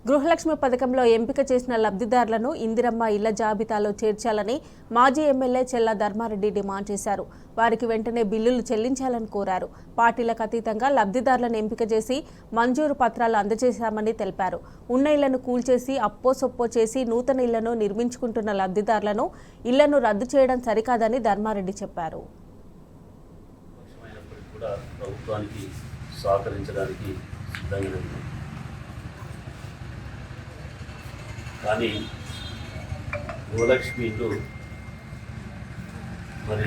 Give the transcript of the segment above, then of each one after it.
గృహలక్ష్మి పథకంలో ఎంపిక చేసిన లబ్ధిదారులను ఇందిరమ్మ ఇళ్ల జాబితాలో చేర్చాలని మాజీ ఎమ్మెల్యే చెల్ల ధర్మారెడ్డి డిమాండ్ చేశారు. వారికి వెంటనే బిల్లులు చెల్లించాలని కోరారు. పార్టీలకు అతీతంగా లబ్ధిదారులను ఎంపిక చేసి మంజూరు పత్రాలు అందజేశామని తెలిపారు. ఉన్న ఇళ్లను కూల్చేసి అప్పో సొప్పో చేసి నూతన ఇళ్లను నిర్మించుకుంటున్న లబ్ధిదారులను ఇళ్లను రద్దు చేయడం సరికాదని ధర్మారెడ్డి చెప్పారు. కానీ గృహలక్ష్మి ఇల్లు మరి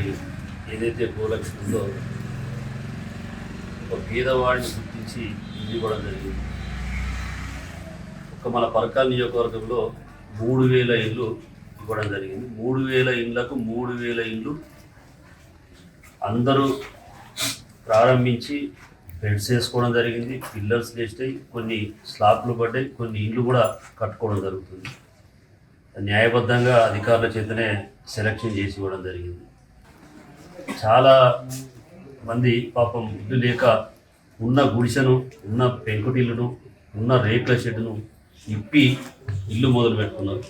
ఏదైతే గృహలక్ష్మి ఉందో ఒక పేదవాడిని గుర్తించి ఇల్లు ఇవ్వడం జరిగింది. ఒక మన పరకాల నియోజకవర్గంలో 3000 ఇళ్ళు ఇవ్వడం జరిగింది. 3000 ఇళ్లకు 3000 ఇళ్ళు అందరూ ప్రారంభించి బెడ్స్ వేసుకోవడం జరిగింది. పిల్లర్స్ వేస్తాయి, కొన్ని స్లాబ్లు పడ్డాయి, కొన్ని ఇళ్ళు కూడా కట్టుకోవడం జరుగుతుంది. న్యాయబద్ధంగా అధికారుల చేతనే సెలక్షన్ చేసి ఇవ్వడం జరిగింది. చాలా మంది పాపం ఇల్లు లేక ఉన్న గుడిసెను, ఉన్న పెంకుటిల్లును, ఉన్న రేకుల షెడ్డును ఇప్పి ఇల్లు మొదలు పెట్టుకున్నారు.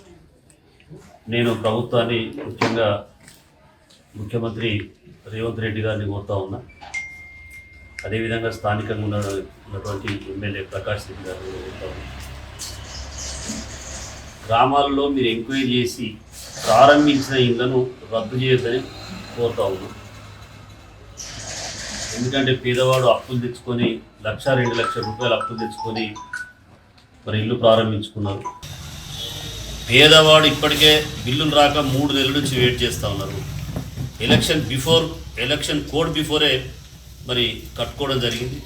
నేను ప్రభుత్వాన్ని ముఖ్యంగా ముఖ్యమంత్రి రేవంత్ రెడ్డి గారిని కోరుతా ఉన్నా, అదేవిధంగా స్థానికంగా ఉన్నటువంటి ఎమ్మెల్యే ప్రకాష్ రెడ్డి గారు గ్రామాలలో మీరు ఎంక్వైరీ చేసి ప్రారంభించిన ఇళ్లను రద్దు చేయొద్దని కోరుతా ఉన్నాం. ఎందుకంటే పేదవాడు అప్పులు తెచ్చుకొని 1-2 లక్షల రూపాయలు అప్పులు తెచ్చుకొని మరి ఇల్లు ప్రారంభించుకున్నారు. పేదవాడు ఇప్పటికే బిల్లులు రాక 3 నెలల నుంచి వెయిట్ చేస్తూ ఉన్నారు. ఎలక్షన్ కోడ్ బిఫోరే మరి కట్టుకోవడం జరిగింది.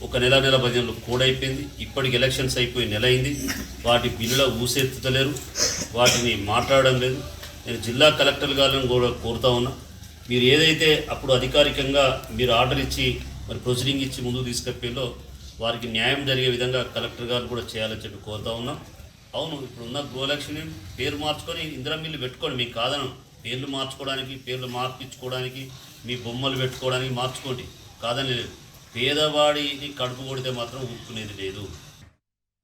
ఒక నెల 15 కోడ్ అయిపోయింది. ఇప్పటికి ఎలక్షన్స్ అయిపోయి నెల అయింది. వాటి బిల్లుల ఊసెత్తుతలేరు, వాటిని మాట్లాడడం లేదు. నేను జిల్లా కలెక్టర్ గారిని కూడా కోరుతా ఉన్నా, మీరు ఏదైతే అప్పుడు అధికారికంగా మీరు ఆర్డర్ ఇచ్చి మరి ప్రొసీడింగ్ ఇచ్చి ముందుకు తీసుకెళ్ళో వారికి న్యాయం జరిగే విధంగా కలెక్టర్ గారు కూడా చేయాలని చెప్పి కోరుతా ఉన్నాం. అవును, ఇప్పుడున్న గృహలక్ష్మి పేరు మార్చుకొని ఇందిరమ్మ ఇల్లు పెట్టుకోండి, మీకు కాదను. పేర్లు మార్చుకోవడానికి, పేర్లు మార్పించుకోవడానికి, మీ బొమ్మలు పెట్టుకోవడానికి మార్చుకోండి, కాదని లేదు. పేదవాడిని కడుపు కొడితే మాత్రం ఊరుకునేది లేదు.